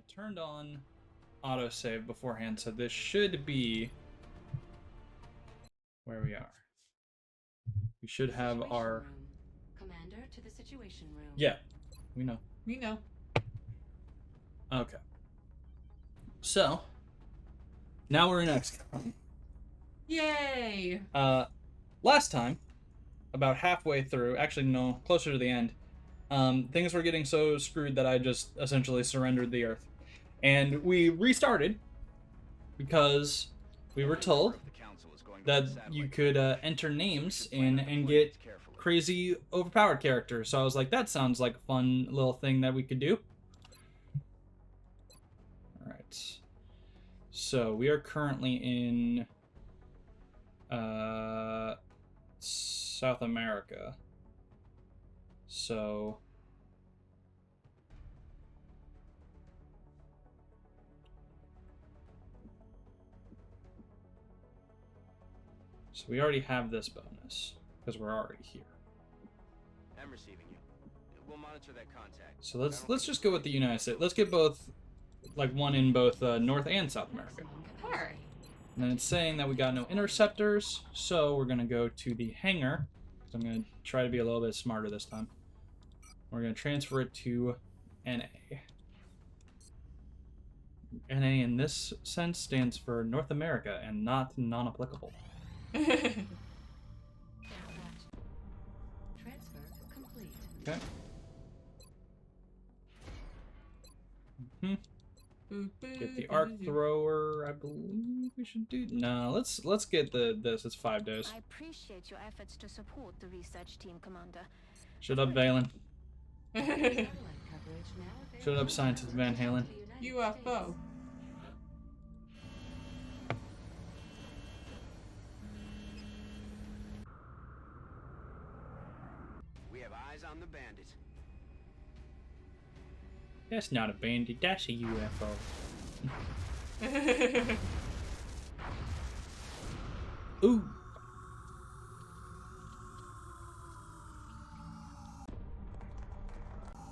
turned on autosave beforehand, so this should be where we are. We should have our... Commander to the situation room. Yeah, we know. We know. Okay. So, now we're in XCOM. Yay! Last time, about halfway through, actually no, closer to the end, things were getting so screwed that I just essentially surrendered the Earth. And we restarted because we were told that you could enter names in and get crazy overpowered characters. So I was like, that sounds like a fun little thing that we could do. Alright. So we are currently in South America. So we already have this bonus because we're already here. I'm receiving you. We'll monitor that contact. So let's just go with the United States. Let's get both, like one in both North and South America. Alright. And then it's saying that we got no interceptors, so we're gonna go to the hangar. So I'm gonna try to be a little bit smarter this time. We're gonna transfer it to NA. NA in this sense stands for North America and not non-applicable. Transfer complete. Okay. Get the arc thrower. I believe we should do. No, let's get this. It's 5 days. I appreciate your efforts to support the research team, Commander. Shut up, Valen. Satellite coverage now Shut up, available Scientist Van Halen. to the United UFO. States. We have eyes on the bandit. That's not a bandit. That's a UFO. Ooh.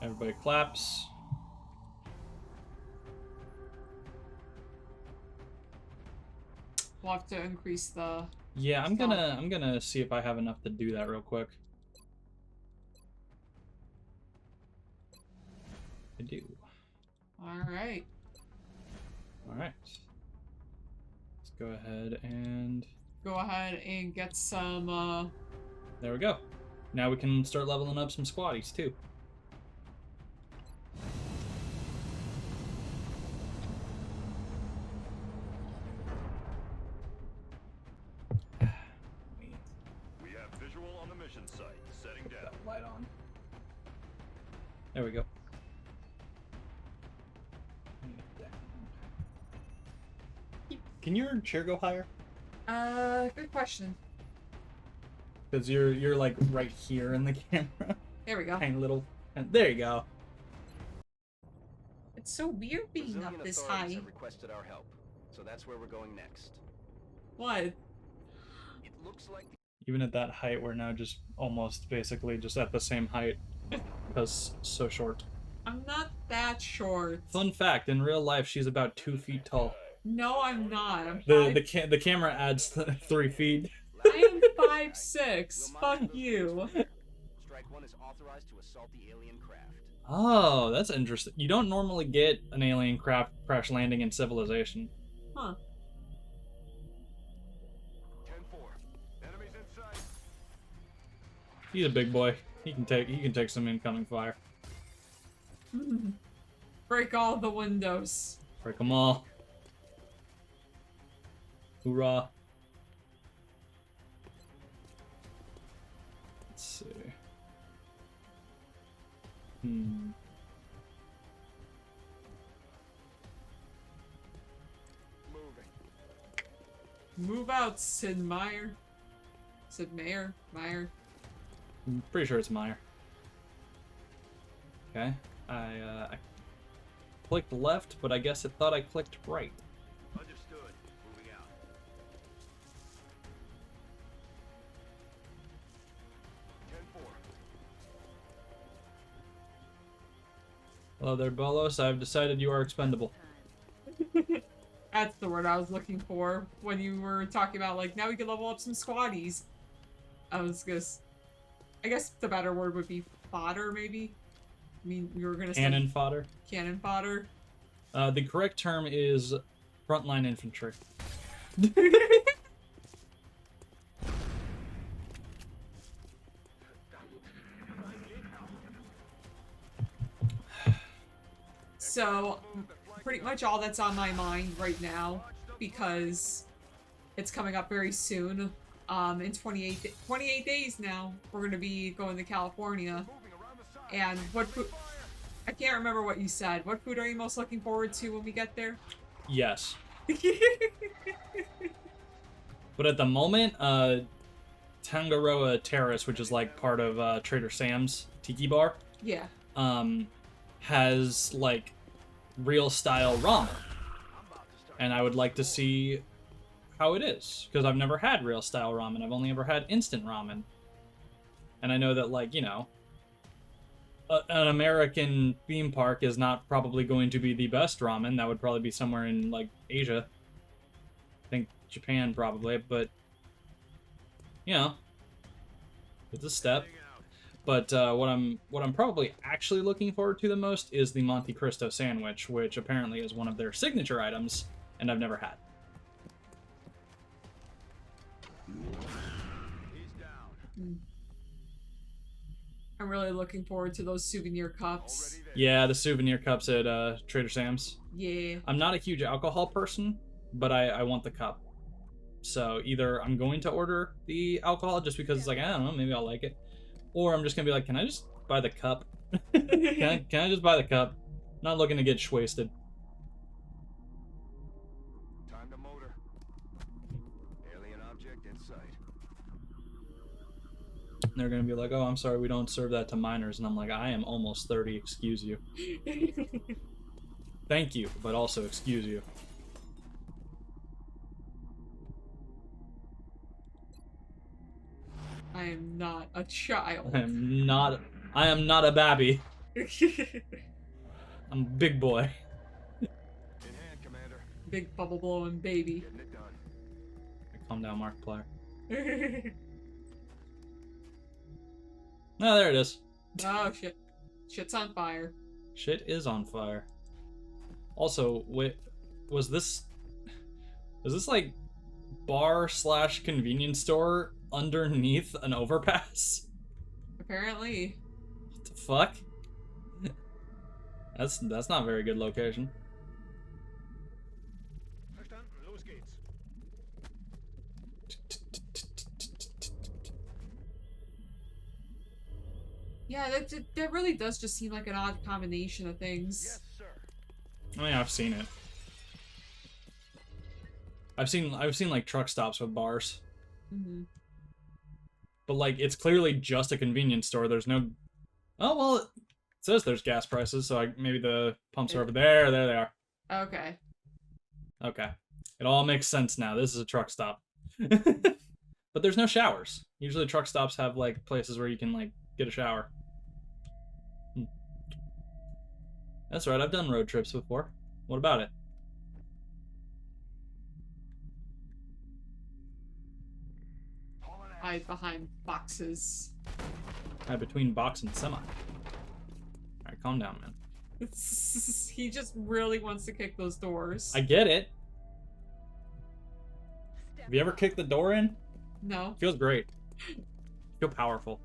Everybody claps. We'll have to increase the... Yeah, I'm gonna see if I have enough to do that real quick. I do. Alright. Alright. Let's go ahead and... Go ahead and get some, There we go. Now we can start leveling up some squaddies, too. We have visual on the mission site. Setting Put down. that light on. There we go. Can your chair go higher? good question. Because you're like right here in the camera. There we go. Tiny little. There you go. It's so weird being Brazilian up this authorities high. have requested our help, so that's where we're going next. What? It looks like Even at that height, we're now just almost basically just at the same height. Because so short. I'm not that short. Fun fact: in real life, she's about 2 feet tall. No, I'm not. I'm The camera adds 3 feet. I am 5'6". Fuck you. Strike One is authorized to assault the alien craft. Oh, that's interesting. You don't normally get an alien craft crash landing in Civilization. Huh. 10-4. Enemies in sight. He's a big boy. He can take some incoming fire. Break all the windows. Break them all. Hoorah. Let's see. Moving. Move out, Sid Meier. Sid Meier? Meyer? I'm pretty sure it's Meyer. Okay. I clicked left, but I guess it thought I clicked right. Understood. Moving out. 10-4. Hello there, Bolos. I've decided you are expendable. That's the word I was looking for when you were talking about, like, now we can level up some squaddies. I guess the better word would be fodder, maybe? I mean, we were gonna say Cannon fodder. cannon fodder. The correct term is frontline infantry. So, pretty much all that's on my mind right now, because it's coming up very soon. In 28 days now, we're gonna be going to California. And what food? I can't remember what you said. What food are you most looking forward to when we get there? Yes. But at the moment, Tangaroa Terrace, which is like part of Trader Sam's Tiki Bar, Yeah. has like real style ramen. And I would like to see how it is, because I've never had real style ramen. I've only ever had instant ramen. And I know that, like, you know, an American theme park is not probably going to be the best ramen. That would probably be somewhere in, like, Asia. I think Japan, probably, but, you know, it's a step. But what I'm probably actually looking forward to the most is the Monte Cristo sandwich, which apparently is one of their signature items, and I've never had. I'm really looking forward to those souvenir cups. Yeah, the souvenir cups at Trader Sam's. Yeah. I'm not a huge alcohol person, but I want the cup. So either I'm going to order the alcohol just because it's like, I don't know, maybe I'll like it. Or I'm just going to be like, can I just buy the cup? can I just buy the cup? Not looking to get wasted. Time to motor. Alien object in sight. And they're going to be like, oh, I'm sorry, we don't serve that to minors. And I'm like, I am almost 30, excuse you. Thank you, but also excuse you. I am not a child. I am not a babby. I'm a big boy. In hand, Commander. Big bubble blowing baby. Getting it done. Calm down, Markiplier. No, there it is. Oh shit. Shit's on fire. Shit is on fire. Also, wait, was this like bar / convenience store underneath an overpass? Apparently. What the fuck? That's not a very good location. Verstanden. Los geht's. Yeah, that really does just seem like an odd combination of things. Yes, sir. I mean, I've seen it. I've seen like truck stops with bars. Mm-hmm. But like it's clearly just a convenience store. There's no. Oh well, it says there's gas prices, so maybe the pumps are over there. There they are. Okay. Okay, it all makes sense now. This is a truck stop. But there's no showers. Usually truck stops have like places where you can like get a shower. That's right. I've done road trips before. What about it? Hide behind boxes. Between box and semi. Alright, calm down, man. He just really wants to kick those doors. I get it. Have you ever kicked the door in? No. Feels great. Feel powerful.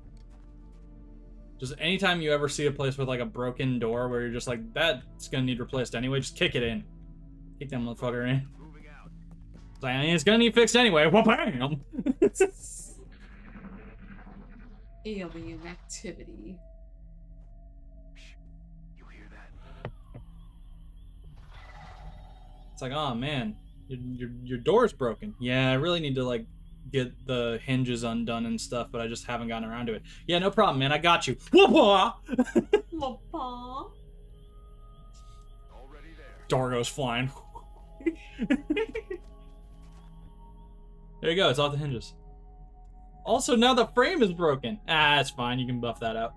Just anytime you ever see a place with like a broken door where you're just like, that's gonna need replaced anyway, just kick it in. Kick that motherfucker in. Moving out. It's like, it's gonna need fixed anyway. Wha-bam! Alien activity. You hear that? It's like, oh man, your door's broken. Yeah, I really need to like get the hinges undone and stuff, but I just haven't gotten around to it. Yeah, no problem, man. I got you. Whoop-ah! Lapa. Already there. Door goes flying. There you go. It's off the hinges. Also, now the frame is broken. Ah, it's fine. You can buff that out.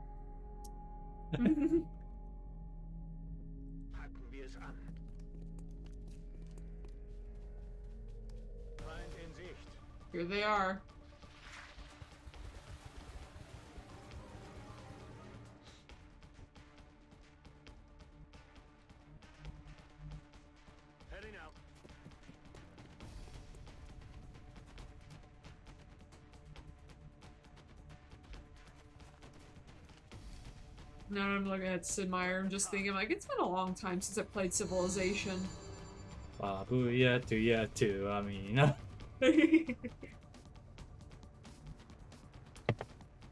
Here they are. Heading out. Now I'm looking at Sid Meier, I'm just thinking, like, it's been a long time since I played Civilization. Babuya tuya tu, I mean.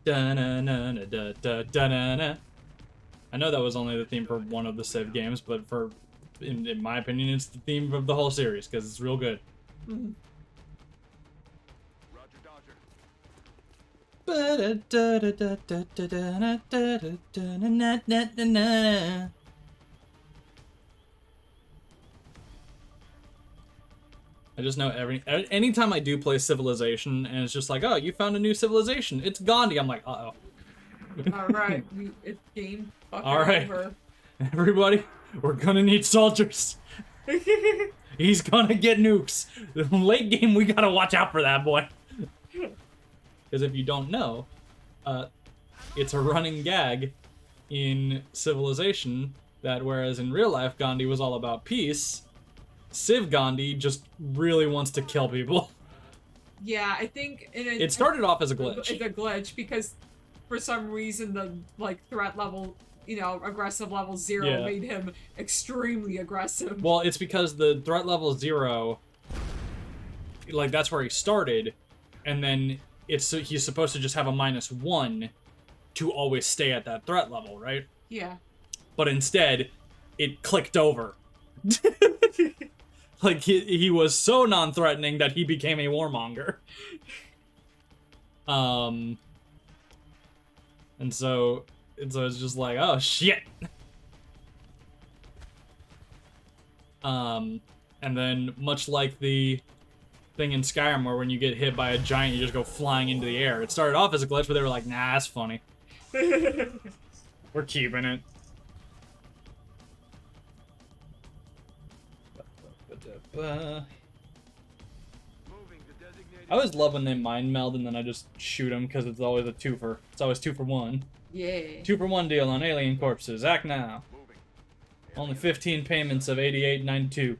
Da-na-na-na-da-da-da-na-na. I know that was only the theme for one of the Civ games, but in my opinion, it's the theme of the whole series, because it's real good. Mhm. Roger, Dodger. Ba-da-da-da-da-da-da-da-da-da-da-na-na-na-na. I just know anytime I do play Civilization and it's just like, oh, you found a new civilization, it's Gandhi. I'm like, uh-oh. Alright, it's game fucking All right. over. Everybody, we're gonna need soldiers. He's gonna get nukes. Late game, we gotta watch out for that boy. Because if you don't know, it's a running gag in Civilization that whereas in real life Gandhi was all about peace, Civ Gandhi just really wants to kill people. Yeah, I think It started off as a glitch. It's a glitch because for some reason the like threat level, aggressive level 0 Yeah. made him extremely aggressive. Well, it's because the threat level 0, like that's where he started, and then he's supposed to just have a -1 to always stay at that threat level, right? Yeah. But instead, it clicked over. Like he was so non-threatening that he became a warmonger. And so it's just like, oh shit. And then much like the thing in Skyrim where when you get hit by a giant, you just go flying into the air. It started off as a glitch, but they were like, nah, that's funny. We're keeping it. Moving to designated. I always love when they mind meld and then I just shoot them because it's always a twofer. It's always 2 for 1. Yeah. 2 for 1 deal on alien corpses. Act now. Moving. Only 15 payments of 88.92.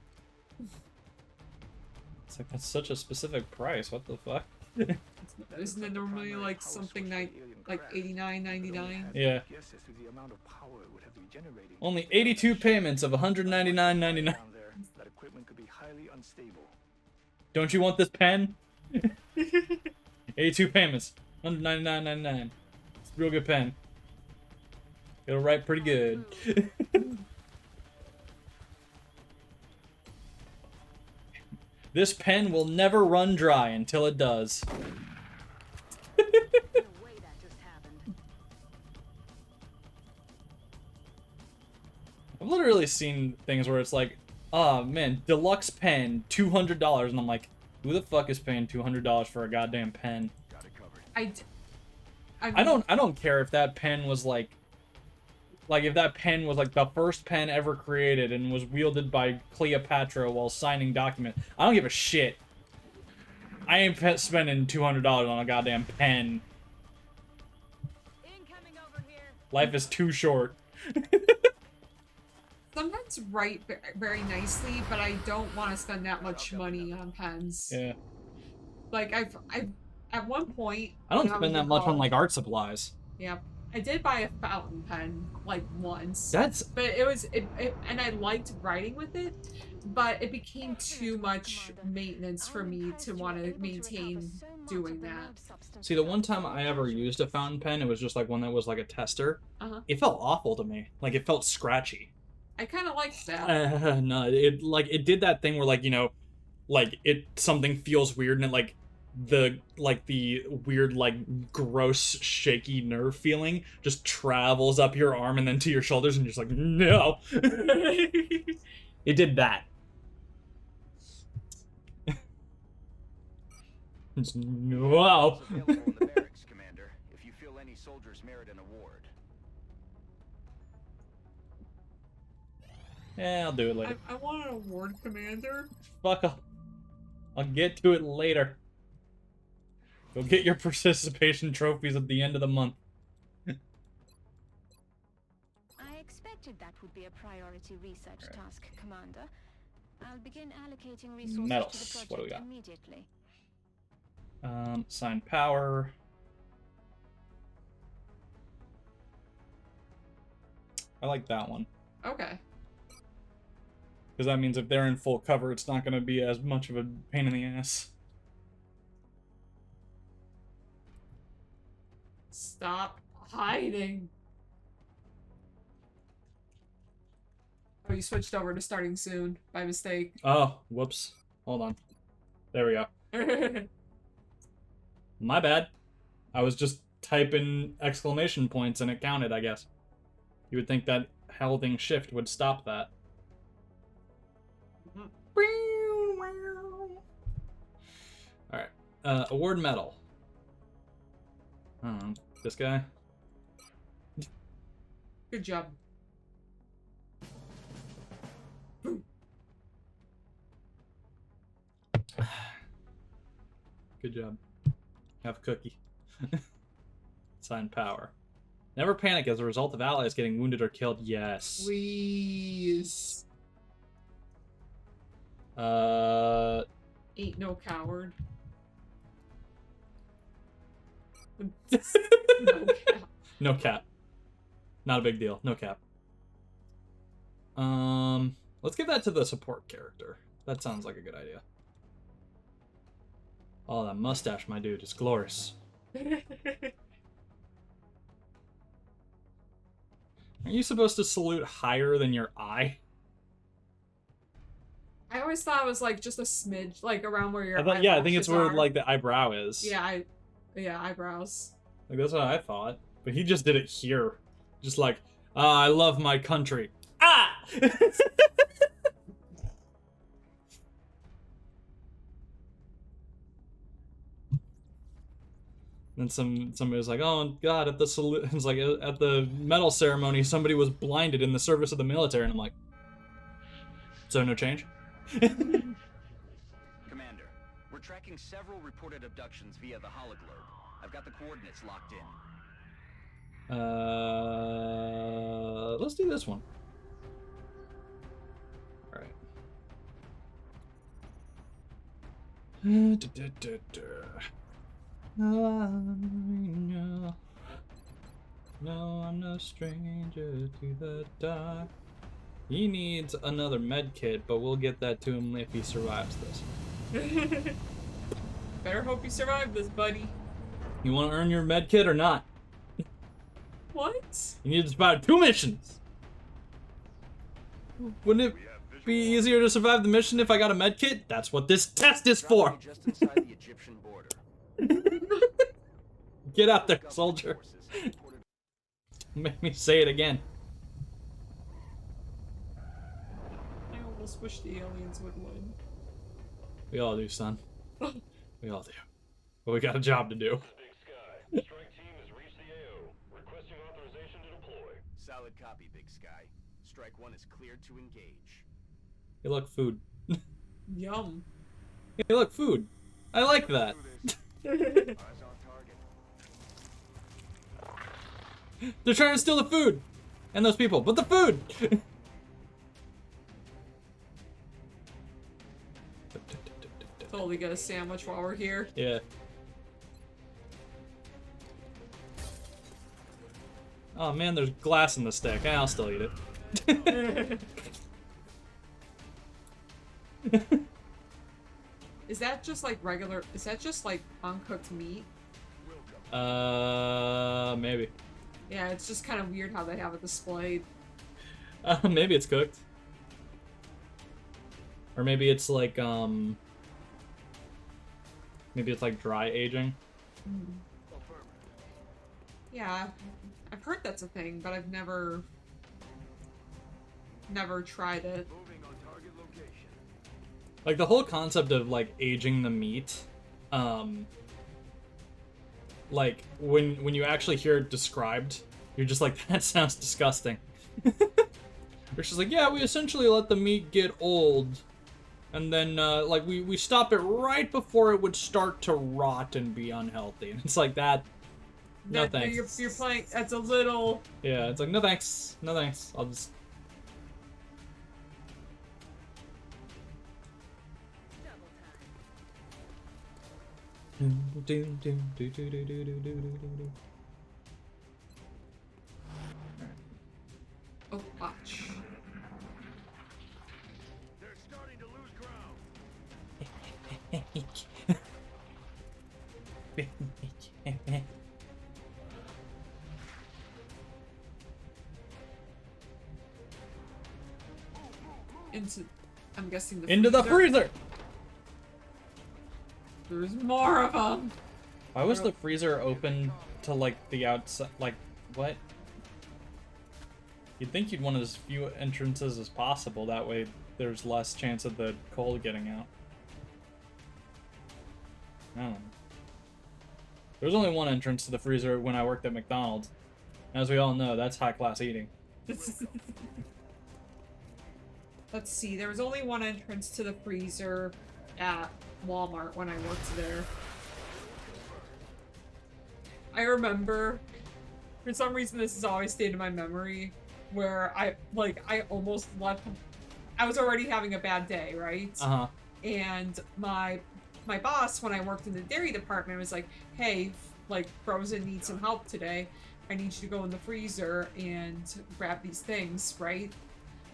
It's like that's such a specific price. What the fuck? Isn't it normally like something like 89.99? Yeah. Guess as to the amount of power it would have to be generating. Only 82 payments of 199.99. Down there, that equipment could be highly unstable. Don't you want this pen? 82 payments. 199.99. It's a real good pen. It'll write pretty good. This pen will never run dry until it does. No way that just happened. I've literally seen things where it's like, oh man, deluxe pen, $200, and I'm like, who the fuck is paying $200 for a goddamn pen? Got it covered. I don't care if that pen was like if that pen was like the first pen ever created and was wielded by Cleopatra while signing document. I don't give a shit. I ain't spending $200 on a goddamn pen. Incoming over here. Life is too short. sometimes write very nicely, but I don't want to spend that much money on pens. Yeah. Like I've at one point I don't when spend was that in much on college- like art supplies. Yeah, I did buy a fountain pen like once. That's But and I liked writing with it, but it became too much maintenance for me to want to maintain doing that. See, the one time I ever used a fountain pen, it was just like one that was like a tester. Uh-huh. It felt awful to me. Like it felt scratchy. I kind of liked that. No, it did that thing where like, you know, like something feels weird and it the weird like gross shaky nerve feeling just travels up your arm and then to your shoulders and you're just like, no. It did that. Wow. Available in the barracks, Commander, if you feel any soldiers merit an award. Yeah, I'll do it later. I want an award, Commander. Fuck off. I'll get to it later. Go get your participation trophies at the end of the month. I expected that would be a priority research task, Commander. I'll begin allocating resources Metals. to the What do we project got? immediately. Assign power. I like that one. Okay. Because that means if they're in full cover, it's not going to be as much of a pain in the ass. Stop hiding. Oh, you switched over to starting soon by mistake. Oh, whoops. Hold on. There we go. My bad. I was just typing exclamation points and it counted, I guess. You would think that holding shift would stop that. Alright. Award medal. This guy. Good job. Good job. Have a cookie. Sign power. Never panic as a result of allies getting wounded or killed. Yes. Please. Ain't no coward. No cap. No cap. Not a big deal. No cap. Let's give that to the support character. That sounds like a good idea. Oh, that mustache, my dude, is glorious. Aren't you supposed to salute higher than your eye? I always thought it was like just a smidge, like around where your Yeah, I think it's where eyelashes are. like the eyebrow is. Yeah, eyebrows. Like that's what I thought. But he just did it here. Just like, I love my country. Ah! And somebody was like, oh god, at the it's like at the medal ceremony, somebody was blinded in the service of the military, and I'm like, so no change? Commander, we're tracking several reported abductions via the hologlobe. I've got the coordinates locked in. Let's do this one. All right. No, I'm no stranger to the dark. He needs another med kit, but we'll get that to him if he survives this. Better hope you survive this, buddy. You want to earn your med kit or not? What? You need to survive 2 missions. Wouldn't it be easier to survive the mission if I got a med kit? That's what this test is for. Probably just inside the Egyptian border. Get out there, Government soldier. forces have reported- Make me say it again. I almost wish the aliens would win. We all do, son. We all do. But we got a job to do. Big Sky. Strike team has reached the AO. Requesting authorization to deploy. Solid copy, Big Sky. Strike 1 is cleared to engage. Hey, look, food. Yum. Hey, look, food. I like that. Eyes on target. They're trying to steal the food. And those people. But the food! Totally get a sandwich while we're here. Yeah. Oh man, there's glass in the stick. I'll still eat it. Is that just like regular? Is that just like uncooked meat? Maybe. Yeah, it's just kind of weird how they have it displayed. Maybe it's cooked. Or maybe it's like, maybe it's like dry aging. Yeah, I've heard that's a thing, but I've never tried it. Moving on target location. Like the whole concept of like aging the meat, like when you actually hear it described, you're just like, that sounds disgusting. It's just like, yeah, we essentially let the meat get old and then like we stop it right before it would start to rot and be unhealthy. And it's like that. No thanks. You're playing. That's a little. Yeah, it's like no thanks, no thanks. I'll just. Oh, watch. They're starting to lose ground. Into. I'm guessing the. Into the freezer. There's more of them. Why was the freezer open to like the outside? Like what? You'd think you'd want as few entrances as possible. That way, there's less chance of the cold getting out. I don't know. There was only one entrance to the freezer when I worked at McDonald's. As we all know, that's high-class eating. Let's see. There was only one entrance to the freezer at Walmart when I worked there. I remember, for some reason, this has always stayed in my memory, where I almost left. I was already having a bad day, right? Uh-huh. And my boss, when I worked in the dairy department, was like, "Hey, like Frozen needs some help today. I need you to go in the freezer and grab these things, right?"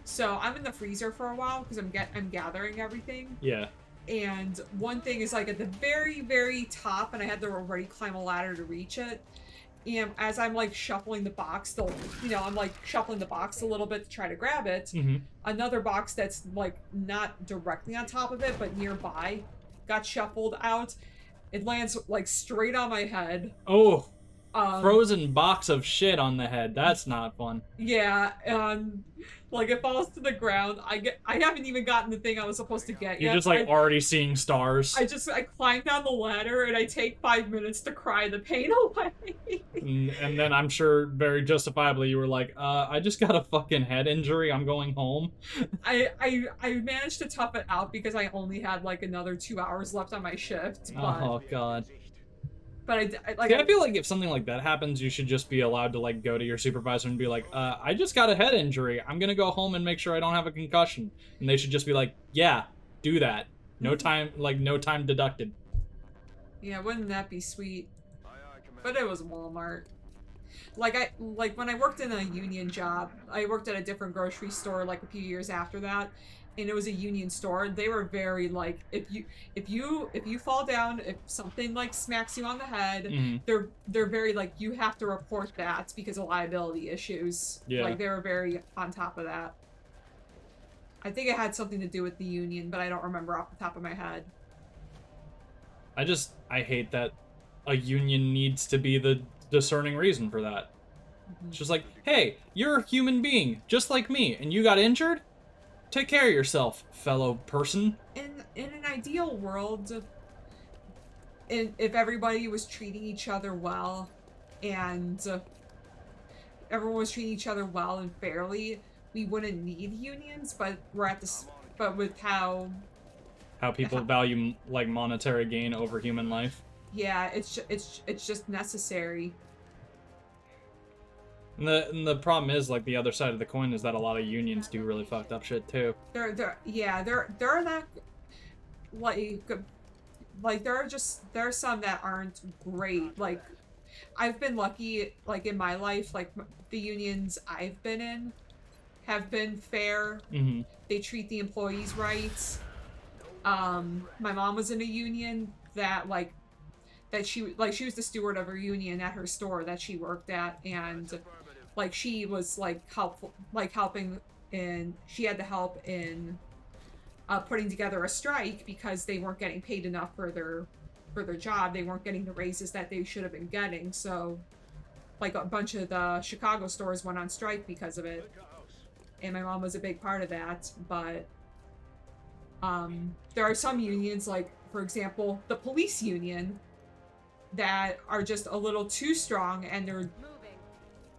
So I'm in the freezer for a while because I'm gathering everything. Yeah. And one thing is like at the very, very top, and I had to already climb a ladder to reach it. And as I'm like shuffling the box, I'm like shuffling the box a little bit to try to grab it. Mm-hmm. Another box that's like not directly on top of it, but nearby, got shuffled out. It lands like straight on my head. Oh, frozen box of shit on the head. That's not fun. Yeah, and like it falls to the ground. I haven't even gotten the thing I was supposed to get You're yet. just like already seeing stars. I climb down the ladder and I take 5 minutes to cry the pain away. And then I'm sure very justifiably you were like, I just got a fucking head injury. I'm going home. I managed to tough it out because I only had like another 2 hours left on my shift. But, Oh god. But I feel like if something like that happens, you should just be allowed to like go to your supervisor and be like, I just got a head injury. I'm gonna go home and make sure I don't have a concussion. And they should just be like, yeah, do that. No time, no time deducted. Yeah, wouldn't that be sweet? Aye, aye, Commander. But it was Walmart. Like when I worked in a union job, I worked at a different grocery store like a few years after that, and it was a union store. They were very like, if you fall down, if something like smacks you on the head, Mhm. they're very like, you have to report that because of liability issues. Yeah. Like they were very on top of that. I think it had something to do with the union, but I don't remember off the top of my head. I hate that a union needs to be the discerning reason for that. It's just like, hey, you're a human being, just like me, and you got injured? Take care of yourself, fellow person. In an ideal world, if everybody was treating each other well, and everyone was treating each other well and fairly, we wouldn't need unions. But we're at this. But with how people value like monetary gain over human life. Yeah, it's just necessary. And the problem is, like, the other side of the coin is that a lot of unions do really fucked up shit too. They're not like there are some that aren't great. Like I've been lucky, like in my life, like the unions I've been in have been fair. Mm-hmm. They treat the employees right. My mom was in a union that she was the steward of her union at her store that she worked at, and like she was helping in, she had to help in putting together a strike because they weren't getting paid enough for their job. They weren't getting the raises that they should have been getting. So like a bunch of the Chicago stores went on strike because of it. And my mom was a big part of that. But there are some unions, like for example, the police union, that are just a little too strong, and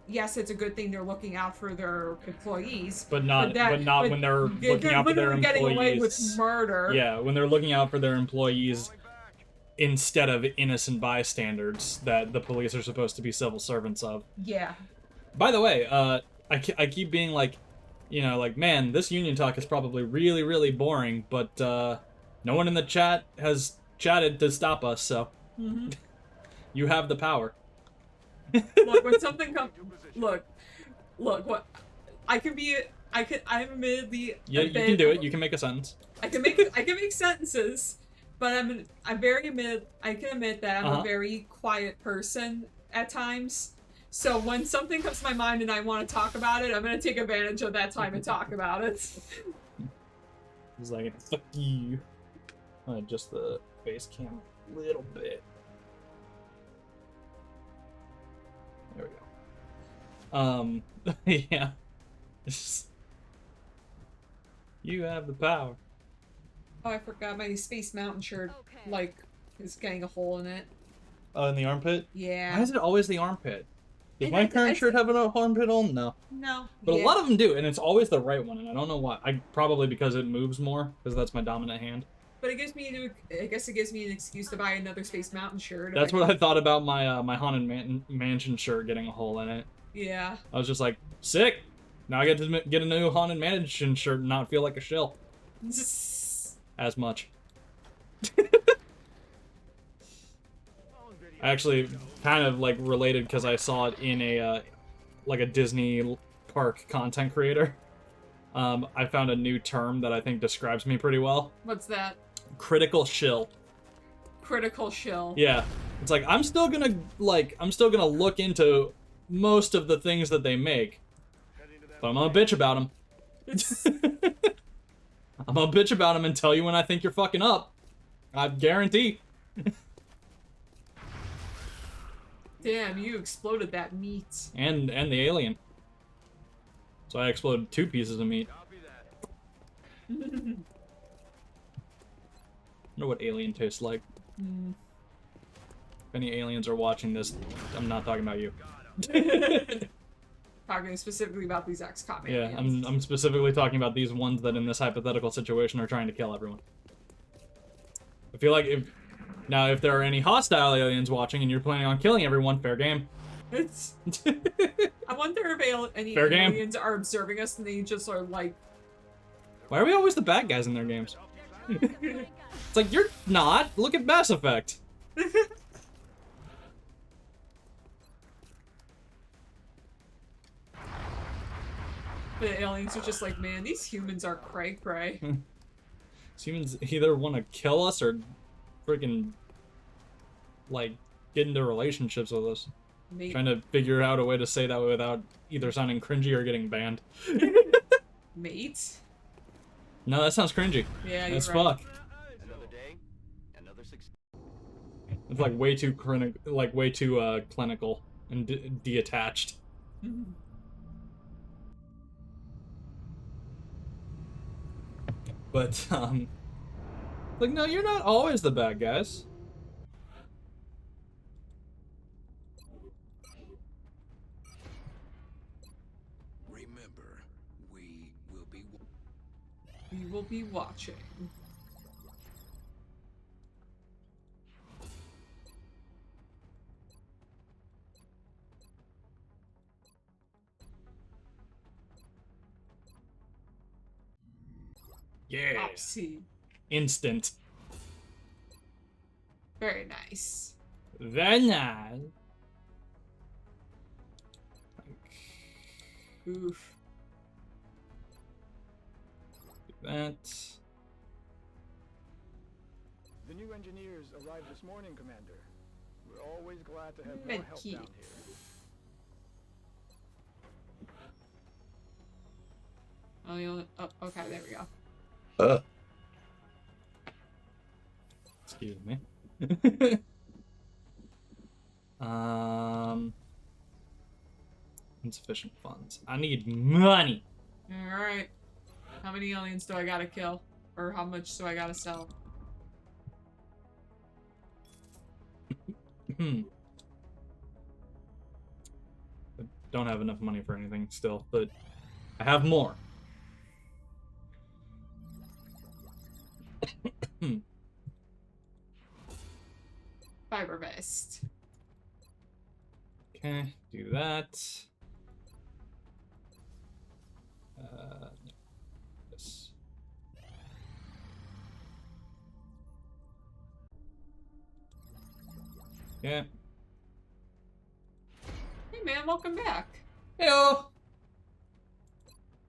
yes, it's a good thing they're looking out for their employees, but not when they're looking out for their literally getting away with employees. murder. Yeah, when they're looking out for their employees instead of innocent bystanders that the police are supposed to be civil servants of. Yeah. By the way, I keep being like, you know, like, man, this union talk is probably really, really boring, but no one in the chat has chatted to stop us, so you have the power. Look, when something comes, look, what I'm admittedly Yeah, you can do it. You can make a sentence. I can make sentences, but I can admit that I'm a very quiet person at times. So when something comes to my mind and I want to talk about it, I'm gonna take advantage of that time and talk about it. It's like, fuck you. Adjust the face cam a little bit. There we go. Yeah. You have the power. Oh, I forgot my Space Mountain shirt, like, is getting a hole in it. Oh, in the armpit? Yeah. Why is it always the armpit? Does And my I current shirt have an armpit hole? No. No. But yeah. a lot of them do, and it's always the right one, and I don't know why. Probably because it moves more, because that's my dominant hand. But it gives me, I guess it gives me an excuse to buy another Space Mountain shirt. That's what I thought about my my Haunted Mansion shirt getting a hole in it. Yeah. I was just like, sick! Now I get to get a new Haunted Mansion shirt and not feel like a shill. As much. I actually kind of like related because I saw it in a like a Disney park content creator. I found a new term that I think describes me pretty well. What's that? Critical shill. Critical shill. Yeah. It's like I'm still gonna look into most of the things that they make. But I'm gonna bitch about them. I'm gonna bitch about them and tell you when I think you're fucking up. I guarantee. Damn, you exploded that meat. And the alien. So I exploded 2 pieces of meat. I wonder what alien tastes like. If any aliens are watching this, I'm not talking about you. Talking specifically about these XCOM Yeah, aliens. I'm specifically talking about these ones that in this hypothetical situation are trying to kill everyone. I feel like if there are any hostile aliens watching and you're planning on killing everyone, fair game. I wonder if any Fair game. aliens are observing us and they just are like... Why are we always the bad guys in their games? It's like, you're not. Look at Mass Effect. The aliens are just like, man, these humans are cray-cray. These humans either want to kill us or freaking, like, get into relationships with us. Mate. Trying to figure out a way to say that without either sounding cringy or getting banned. Mate? No, that sounds cringy. Yeah, you're That's right. fuck. Another day, another success. It's like way too clinical and detached. But like, no, you're not always the bad guys. Remember, we will be watching. Yeah. Opsy. Instant. Very nice. Very nice. Oof. That. The new engineers arrived this morning, Commander. We're always glad to have more help Medkey. down here. Oh, okay, there we go. Excuse me. Insufficient funds. I need money. Alright. How many aliens do I gotta kill? Or how much do I gotta sell? don't have enough money for anything still, but I have more. Fiber vest. Okay, do that. This. Yeah. Hey man, welcome back. Heyo.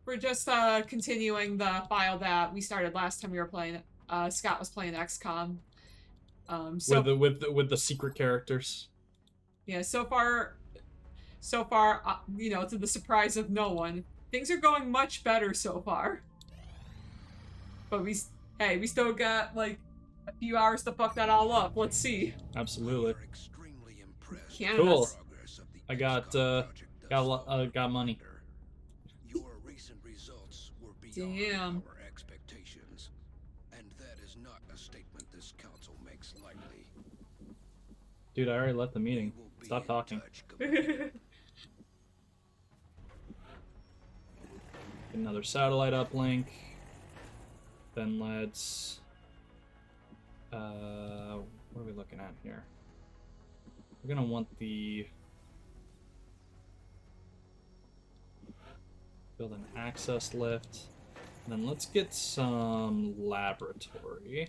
We're just continuing the file that we started last time we were playing. Scott was playing XCOM. So With the secret characters. yeah, so far, you know, to the surprise of no one, things are going much better so far. But we still got like a few hours to fuck that all up. Let's see. Absolutely. Canada. Cool. I got got money. Your recent results were Damn. beyond our expectations, and that is not a statement this council makes lightly. Dude, I already left the meeting. We will be Stop in talking. touch, Commander. Another satellite uplink. Then let's what are we looking at here? We're gonna want the build an access lift. And then let's get some laboratory.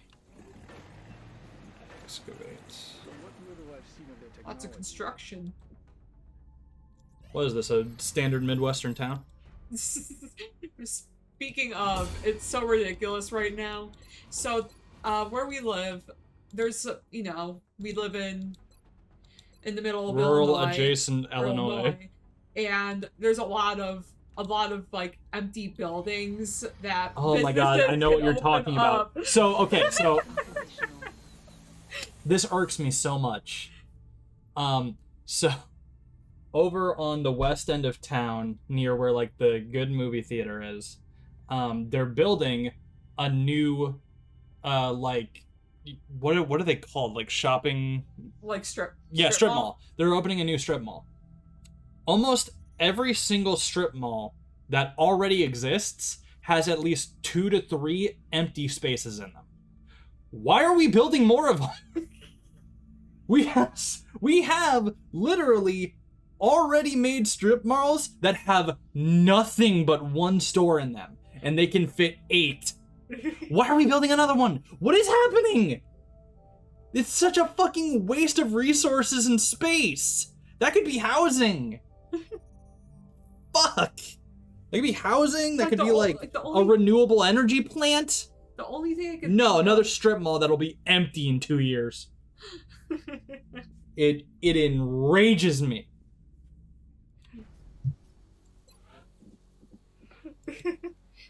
Excavate. From what little I've seen of their technology, Lots of construction. What is this, a standard Midwestern town? Speaking of, it's so ridiculous right now. So, where we live, there's, you know, we live in the middle of Rural Illinois, adjacent Illinois. and there's a lot of like empty buildings that. Oh my god, I know what you're talking about. So, okay, so this irks me so much. So over on the west end of town, near where like the good movie theater is, they're building a new, like, what are they called? Like shopping? Like strip Mall. They're opening a new strip mall. Almost every single strip mall that already exists has at least 2 to 3 empty spaces in them. Why are we building more of them? we have literally already made strip malls that have nothing but one store in them, and they can fit 8. Why are we building another one? What is happening? It's such a fucking waste of resources and space. That could be housing. Fuck. That could be housing. That could be like a renewable energy plant. The only thing I could No, another strip mall that'll be empty in 2 years. It enrages me.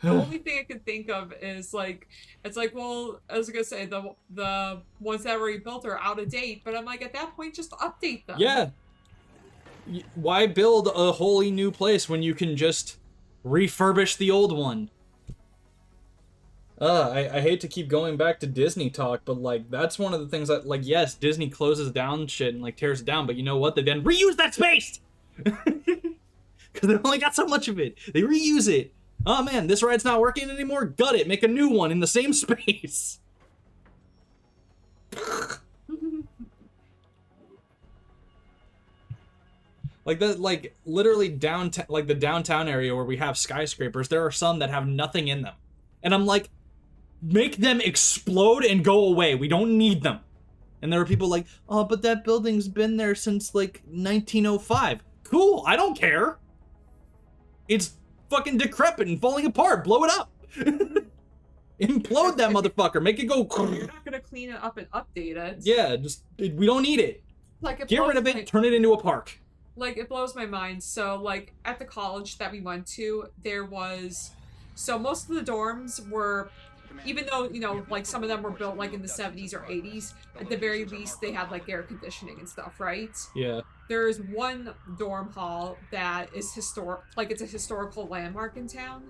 The only thing I could think of is like, it's like, well, I was gonna say the ones that were built are out of date, but I'm like, at that point, just update them. Yeah. Why build a wholly new place when you can just refurbish the old one? I hate to keep going back to Disney talk, but like that's one of the things that, like, yes, Disney closes down shit and like tears it down, but you know what? They then reuse that space because they only got so much of it. They reuse it. Oh man, this ride's not working anymore. Gut it. Make a new one in the same space. Like that, like literally downtown, like the downtown area where we have skyscrapers. There are some that have nothing in them, and I'm like, make them explode and go away. We don't need them. And there are people like, oh, but that building's been there since like 1905. Cool, I don't care. It's fucking decrepit and falling apart. Blow it up. Implode that motherfucker. Make it go. You're not gonna clean it up and update it. Yeah, just we don't need it. Like, get rid of it. Turn it into a park. Like, it blows my mind. So, like, at the college that we went to, there was... So, most of the dorms were... Even though, you know, like, some of them were built, like, in the 70s or 80s, at the very least, they had, like, air conditioning and stuff, right? Yeah. There's one dorm hall that is historic... Like, it's a historical landmark in town.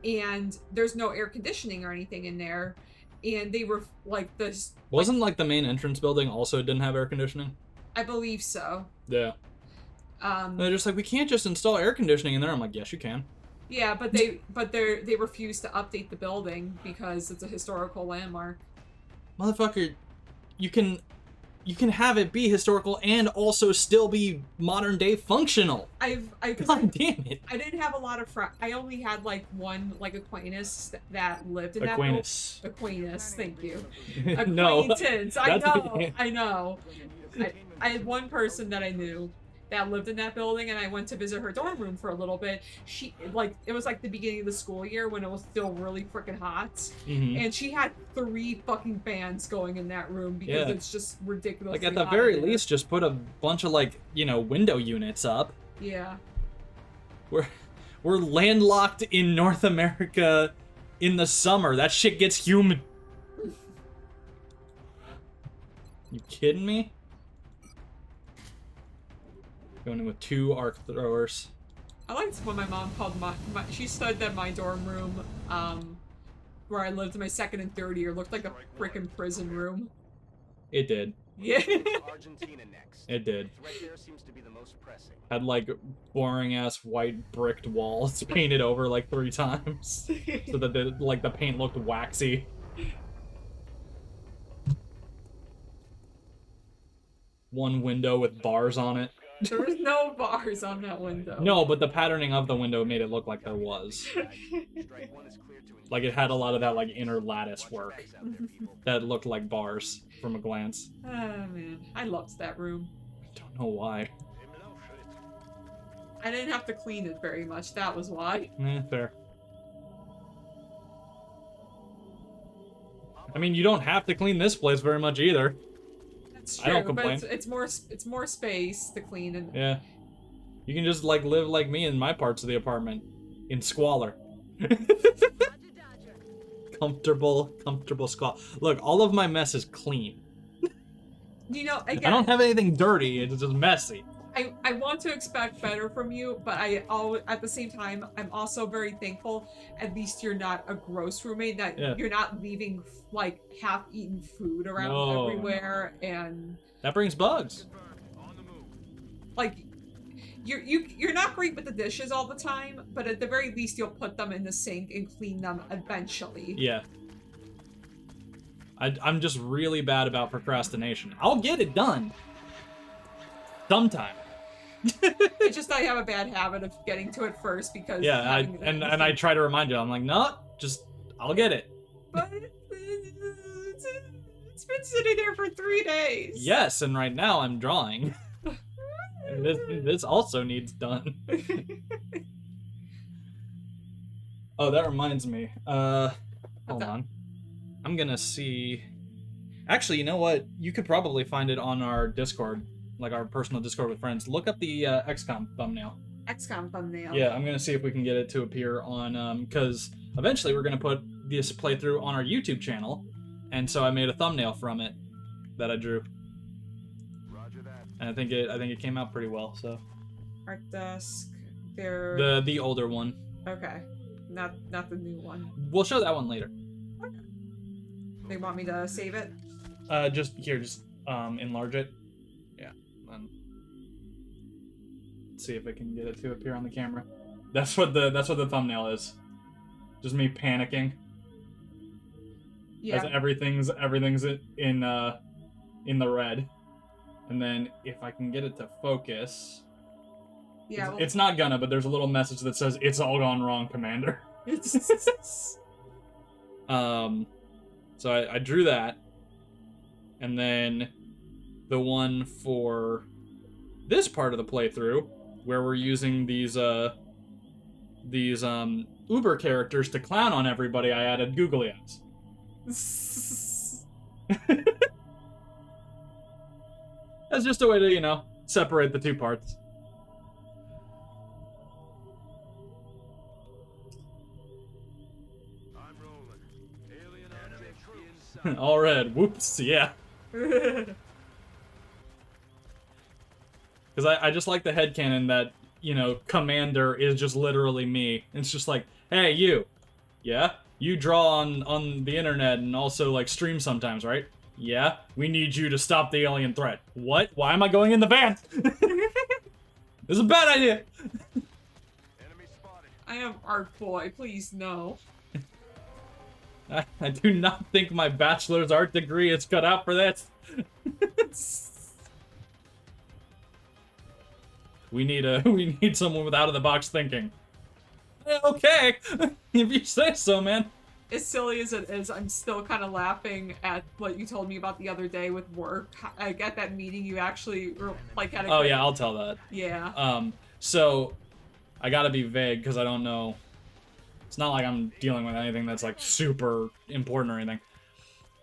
And there's no air conditioning or anything in there. And they were, like, this... Wasn't, like, the main entrance building also didn't have air conditioning? I believe so. Yeah. They're just like, we can't just install air conditioning in there. I'm like, yes, you can. Yeah, but they refuse to update the building because it's a historical landmark. Motherfucker, you can have it be historical and also still be modern day functional. God damn it. I didn't have a lot of friends. I only had like one acquaintance that lived in Acquaintance. that Acquaintance, thank you. No, Acquaintance. that's- I know. I had one person that I knew that lived in that building, and I went to visit her dorm room for a little bit. It was like the beginning of the school year when it was still really freaking hot, and she had 3 fucking fans going in that room because it's just ridiculous. Like, at the very least, just put a bunch of, like, you know, window units up. Yeah. We're landlocked in North America in the summer. That shit gets humid. You kidding me? Going in with 2 arc throwers. I liked when my mom called she said that my dorm room, where I lived in my 2nd and 3rd year, looked like a freaking prison room. It did. Yeah. Argentina next. It did. Right there seems to be the most pressing. Had, like, boring-ass white bricked walls painted over, like, 3 times. So that, the paint looked waxy. One window with bars on it. There was no bars on that window. No, but the patterning of the window made it look like there was. Like, it had a lot of that, like, inner lattice work that looked like bars from a glance. Oh, man. I loved that room. I don't know why. I didn't have to clean it very much. That was why. Fair. I mean, you don't have to clean this place very much either. That's true, I don't complain. but it's more space to clean and Yeah. You can just, like, live like me in my parts of the apartment. In squalor. Comfortable squalor. Look, all of my mess is clean. you know, again, I don't have anything dirty, it's just messy. I want to expect better from you, but at the same time, I'm also very thankful. At least you're not a gross roommate. That you're not leaving like half-eaten food around everywhere, and that brings bugs. Like, you're not great with the dishes all the time, but at the very least, you'll put them in the sink and clean them eventually. Yeah. I'm just really bad about procrastination. I'll get it done. Sometime. It's just I have a bad habit of getting to it first because I try to remind you. I'm like, no, just I'll get it. But it's been sitting there for 3 days. Yes, and right now I'm drawing. And this also needs done. Oh, that reminds me. Hold on. I'm gonna see. Actually, you know what? You could probably find it on our Discord. Like our personal Discord with friends. Look up the XCOM thumbnail. XCOM thumbnail. Yeah, I'm gonna see if we can get it to appear on because eventually we're gonna put this playthrough on our YouTube channel, and so I made a thumbnail from it that I drew. Roger that. And I think it came out pretty well. So Art Dusk. They're the older one. okay, not the new one. We'll show that one later. Okay. They want me to save it? Just enlarge it. Let's see if I can get it to appear on the camera. That's what the thumbnail is. Just me panicking. Yeah. As everything's in the red. And then if I can get it to focus. Yeah. It's not gonna, but there's a little message that says it's all gone wrong, Commander. So I drew that. And then the one for this part of the playthrough, where we're using these Uber characters to clown on everybody, I added googly eyes. That's just a way to, separate the two parts. I'm rolling. Alien object inside. All red. Whoops. Yeah. Because I just like the headcanon that, Commander is just literally me. It's just like, hey, you. Yeah? You draw on the internet and also, like, stream sometimes, right? Yeah? We need you to stop the alien threat. What? Why am I going in the van? This is a bad idea. Enemy spotted. I am art boy. Please no. I do not think my bachelor's art degree is cut out for this. We need someone with out of the box thinking. Okay, if you say so, man. As silly as it is, I'm still kind of laughing at what you told me about the other day with work. Like at that meeting, you actually like had a. Oh yeah, I'll tell that. Yeah. So I gotta be vague because I don't know. It's not like I'm dealing with anything that's like super important or anything.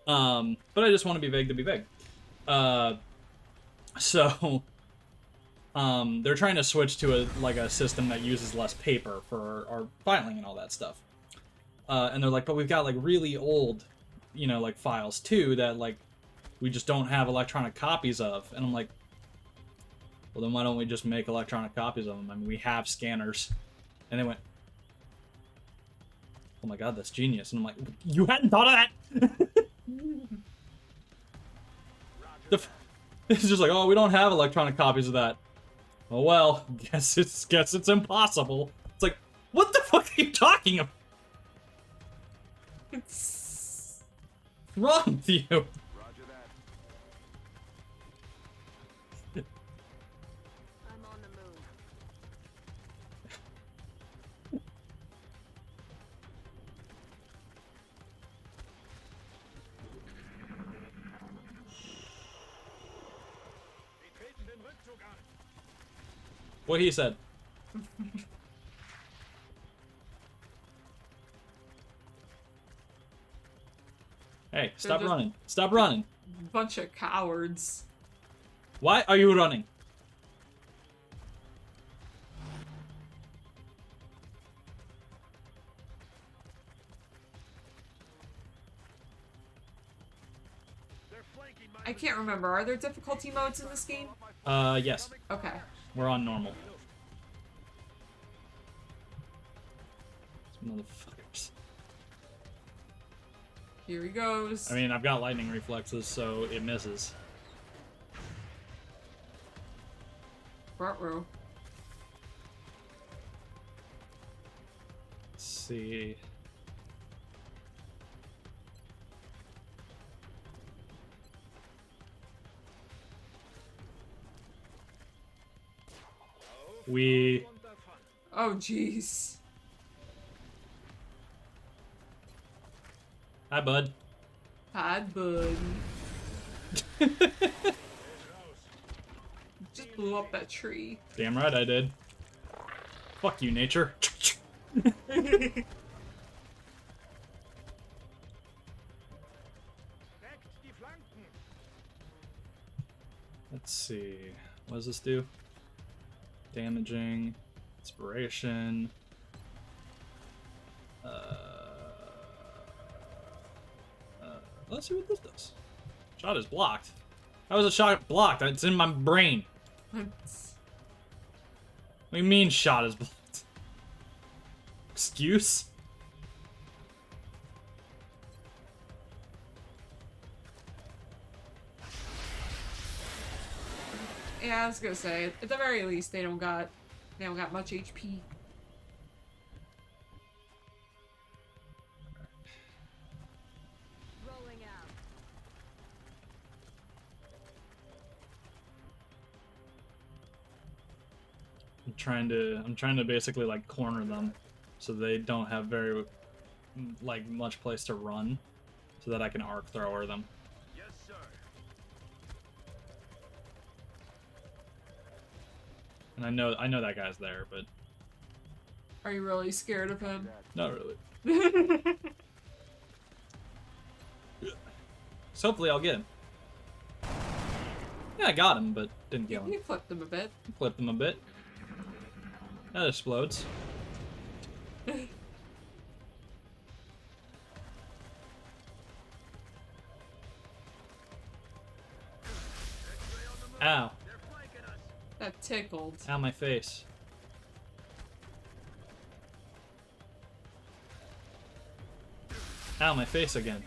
But I just want to be vague to be vague. So they're trying to switch to a system that uses less paper for our filing and all that stuff. And they're like, but we've got like really old, like files too that like we just don't have electronic copies of. And I'm like, well then why don't we just make electronic copies of them? I mean, we have scanners. And they went, oh my god, that's genius. And I'm like, you hadn't thought of that? It's just like, oh, we don't have electronic copies of that. Oh well, guess it's impossible. It's like, what the fuck are you talking about? What's wrong with you? Roger that. I'm on the move. What he said. Hey, stop just- running. Stop running. Bunch of cowards. Why are you running? They're flanking my I can't remember. Are there difficulty modes in this game? Yes. Okay. We're on normal. These motherfuckers. Here he goes. I mean, I've got lightning reflexes, so it misses. Ruh-roh. Let's see. We... Oh, jeez. Hi, bud. Hi, bud. Just blew up that tree. Damn right I did. Fuck you, nature. Let's see. What does this do? Damaging. Inspiration. Let's see what this does. Shot is blocked. How is a shot blocked? It's in my brain. What do you mean shot is blocked? Excuse? Yeah, I was gonna say, at the very least, they don't got much HP. Rolling out. I'm trying to basically like corner them so they don't have very like much place to run so that I can arc thrower them. Yes, sir. And I know that guy's there, but Are you really scared of him? not really. So hopefully I'll get him. Yeah, I got him, but didn't kill him. You flipped him a bit. Clipped him a bit. That explodes. Ow. That tickled. Ow, my face. Ow, my face again.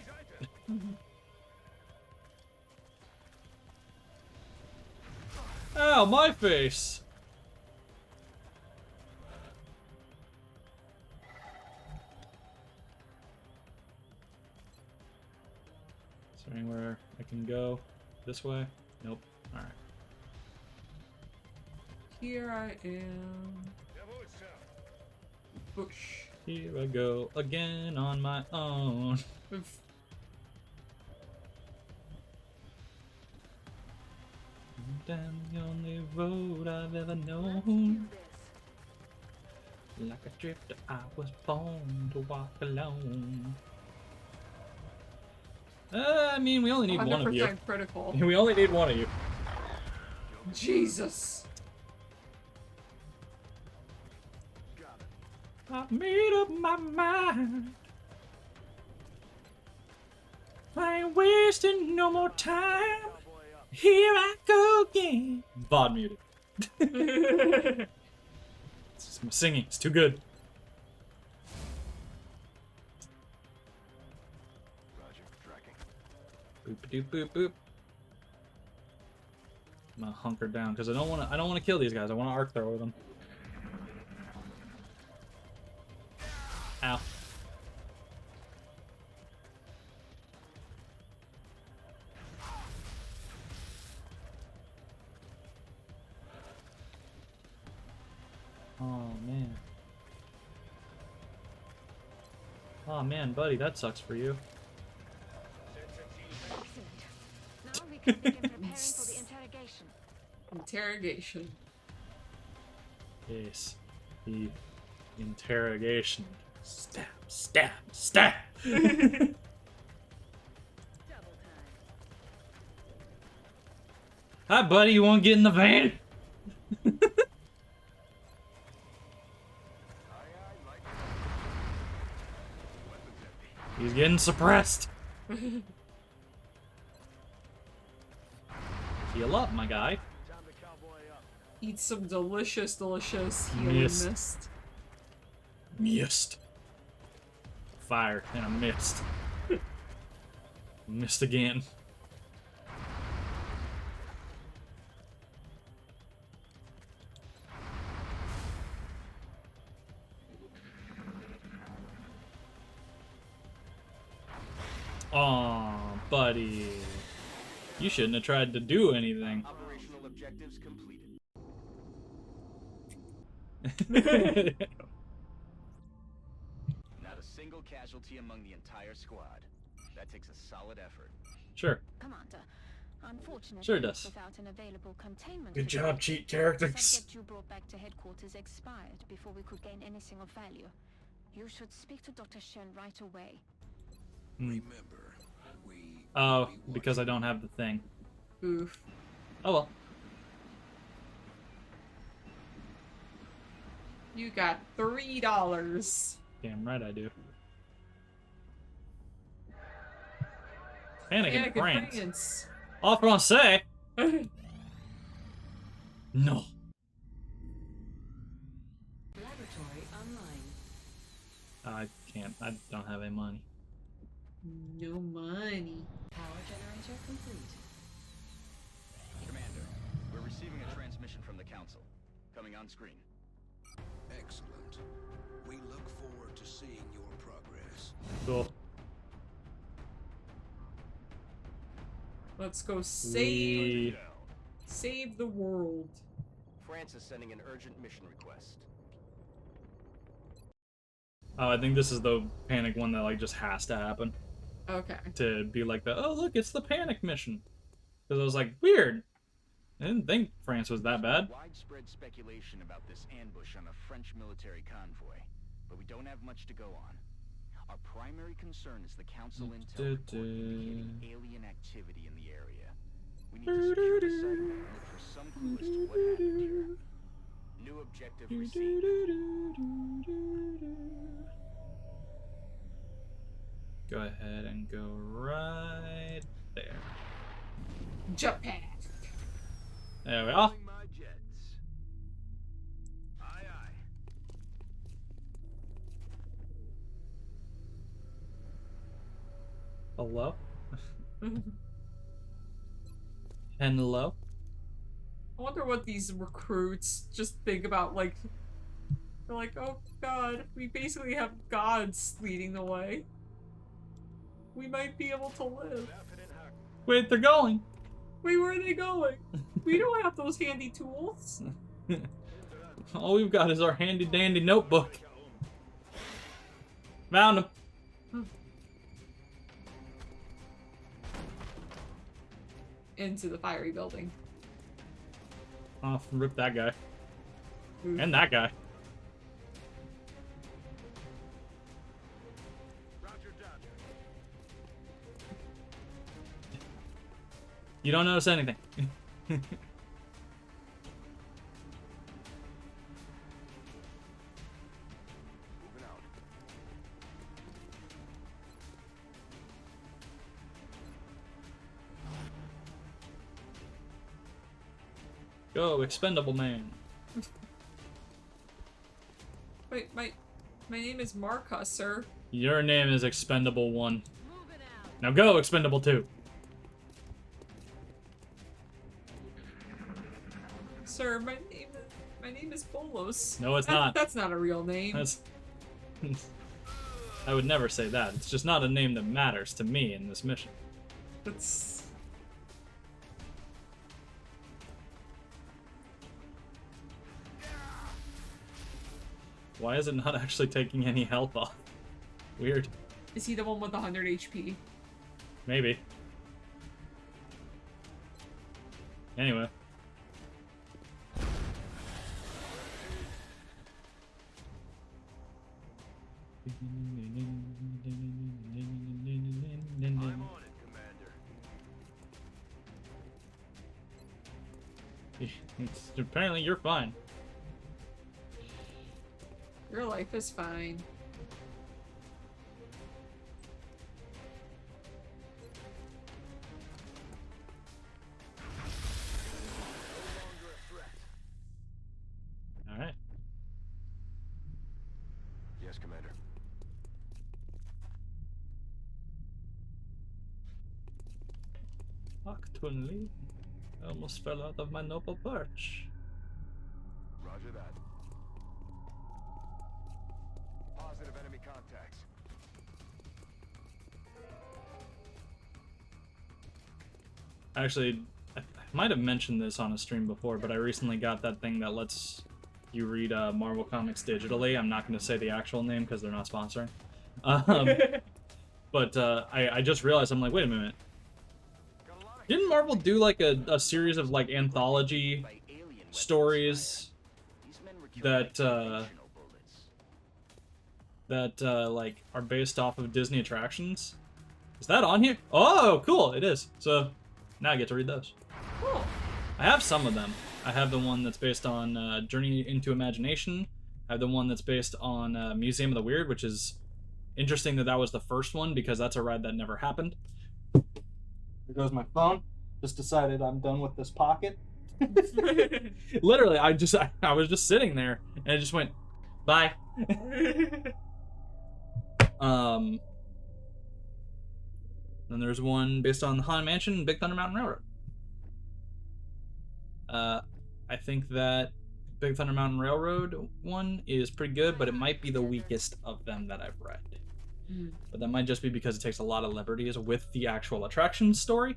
Ow, my face! Is there anywhere I can go? This way? Nope. Alright. Here I am. Bush. Here I go again on my own. Oof. Down the only road I've ever known. Like a drifter, I was born to walk alone. I mean, we only need one of you. 100% critical. We only need one of you. Jesus. I made up my mind. I ain't wasting no more time. Here I go again. VOD muted. It's just my singing. It's too good. Boop doop boop boop. I'm gonna hunker down because I don't want to kill these guys. I want to arc throw them. Ow. Oh man. Oh man, buddy, that sucks for you. Excellent. Now we can begin preparing for the interrogation. Interrogation. Yes. The interrogation. Stab, stab, stab! Hi, buddy, you want to get in the van? He's getting suppressed. Heal up, my guy. Eat some delicious, delicious healing Mist. mist. Mist. Fire and a mist. Mist again. Aw, buddy. You shouldn't have tried to do anything. Operational objectives completed. Not a single casualty among the entire squad. That takes a solid effort. Sure. Commander, unfortunately, Sure does. without an available containment Good facility, job, cheat the characters. subject you brought back to headquarters expired before we could gain anything of value. You should speak to Dr. Shen right away. Remember, we... Oh, because I don't have the thing. Oof. Oh well. You got $3. Damn right I do. Panic in Panic France. France. En français. No. Laboratory online. I can't. I don't have any money. No money. Power generator complete. Commander, we're receiving a transmission from the Council. Coming on screen. Excellent. We look forward to seeing your progress. Cool. Let's go save We... save the world. France is sending an urgent mission request. Oh, I think this is the panic one that like just has to happen Okay. to be like the oh look, it's the panic mission. Because I was like weird. I didn't think France was that bad. Widespread speculation about this ambush on a French military convoy, but we don't have much to go on. Our primary concern is the Council intel report indicating alien activity in the area. We need to secure the site and look for some clue as to what happened here. New objective received. Go ahead and go right there. Japan. There we are. Calling my jets. Aye, aye. Hello? Hello? I wonder what these recruits just think about, like, they're like, oh god, we basically have gods leading the way. We might be able to live. Definite Wait, they're going. Wait, where are they going? We don't have those handy tools. All we've got is our handy dandy notebook. Found him. Into the fiery building. Oh, rip that guy. Ooh. And that guy. You don't notice anything. Go, expendable man. Wait, my name is Marka, sir. Your name is expendable 1. Now go, expendable 2. Sir, my name is Bolos. No, it's not. That's not a real name. That's... I would never say that. It's just not a name that matters to me in this mission. That's... Why is it not actually taking any health off? Weird. Is he the one with 100 HP? Maybe. Anyway. Apparently you're fine. Your life is fine. Alright. Yes, Commander. Fuck, Twinley. I almost fell out of my noble perch. Roger that. Positive enemy contacts. Actually, I might have mentioned this on a stream before, but I recently got that thing that lets you read Marvel Comics digitally. I'm not going to say the actual name because they're not sponsoring. But I just realized, I'm like, wait a minute. Didn't Marvel do like a series of like anthology stories that like are based off of Disney attractions? Is that on here? Oh, cool, it is. So now I get to read those. Cool. I have some of them. I have the one that's based on Journey into Imagination. I have the one that's based on Museum of the Weird, which is interesting that was the first one because that's a ride that never happened. There goes my phone. Just decided I'm done with this pocket. Literally, I was just sitting there and it just went, bye. Then there's one based on the Haunted Mansion and Big Thunder Mountain Railroad. I think that Big Thunder Mountain Railroad one is pretty good, but it might be the weakest of them that I've read. But that might just be because it takes a lot of liberties with the actual attraction story.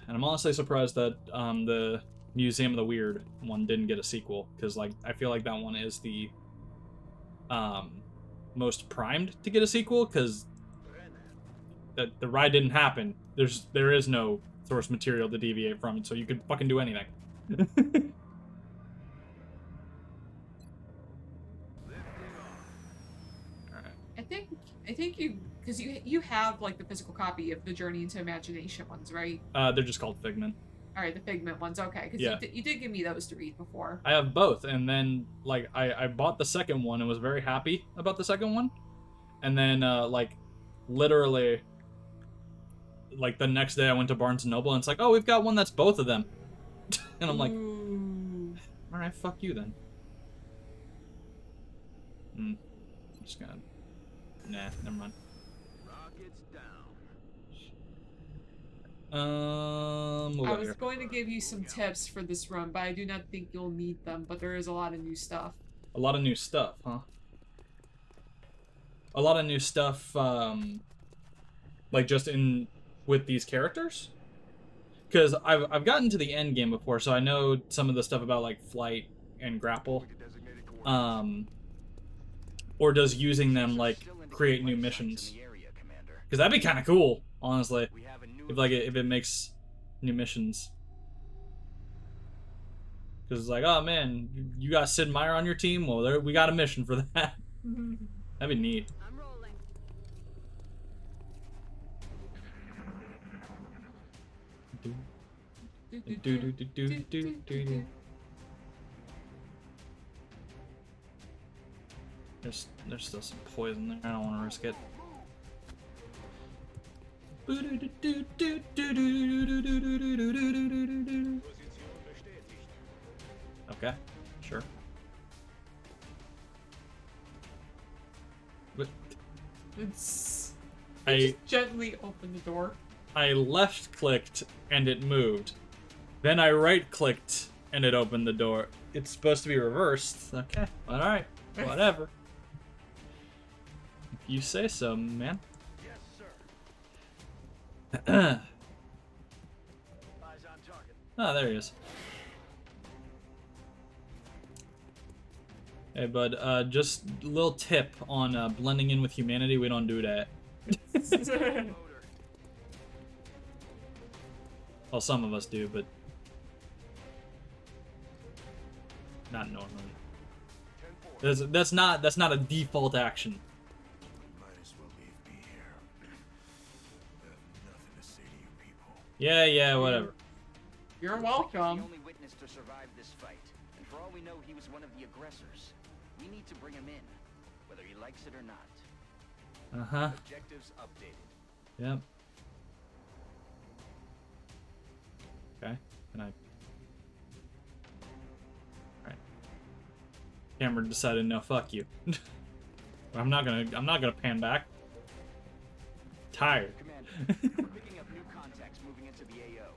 And I'm honestly surprised that the Museum of the Weird one didn't get a sequel, because like I feel like that one is the most primed to get a sequel, because the ride didn't happen. There is no source material to deviate from it, so you could fucking do anything. I think you, because you have like the physical copy of the Journey into Imagination ones, right? They're just called Figment. All right, the Figment ones, okay. Because Yeah. you did give me those to read before. I have both, and then like I bought the second one and was very happy about the second one, and then like literally like the next day I went to Barnes and Noble and it's like, oh, we've got one that's both of them, and I'm like, all right, fuck you then. I'm just gonna, nah, never mind. Rockets We'll I go was here. going to give you some tips for this run, but I do not think you'll need them. But there is a lot of new stuff. A lot of new stuff, huh? A lot of new stuff, like just in with these characters? Because I've gotten to the end game before, so I know some of the stuff about like flight and grapple. Or does using them like create new missions? Because that'd be kind of cool, honestly. If it makes new missions. Because it's like, oh man, you got Sid Meier on your team? Well, we got a mission for that. That'd be neat. I'm rolling. There's still some poison there. I don't want to risk it. Okay, sure. But It's I just gently open the door. I left clicked and it moved. Then I right clicked and it opened the door. It's supposed to be reversed. Okay, all right, whatever. If you say so, man. Yes, sir. Oh, Eyes on target. there he is. Hey, bud. Just a little tip on blending in with humanity. We don't do that. Loader. Well, some of us do, but not normally. 10-4. That's not a default action. Might as well leave me here. I have nothing to say to you people. Yeah, whatever. You're Looks like he's welcome. the only witness to survive this fight, and for all we know, he was one of the aggressors. We need to bring him in, whether he likes it or not. Uh-huh. Objectives updated. Yep. Okay. Can I? Alright. Cameron decided no, fuck you. I'm not gonna pan back. Tired. Commander, we're picking up new contacts moving into the AO.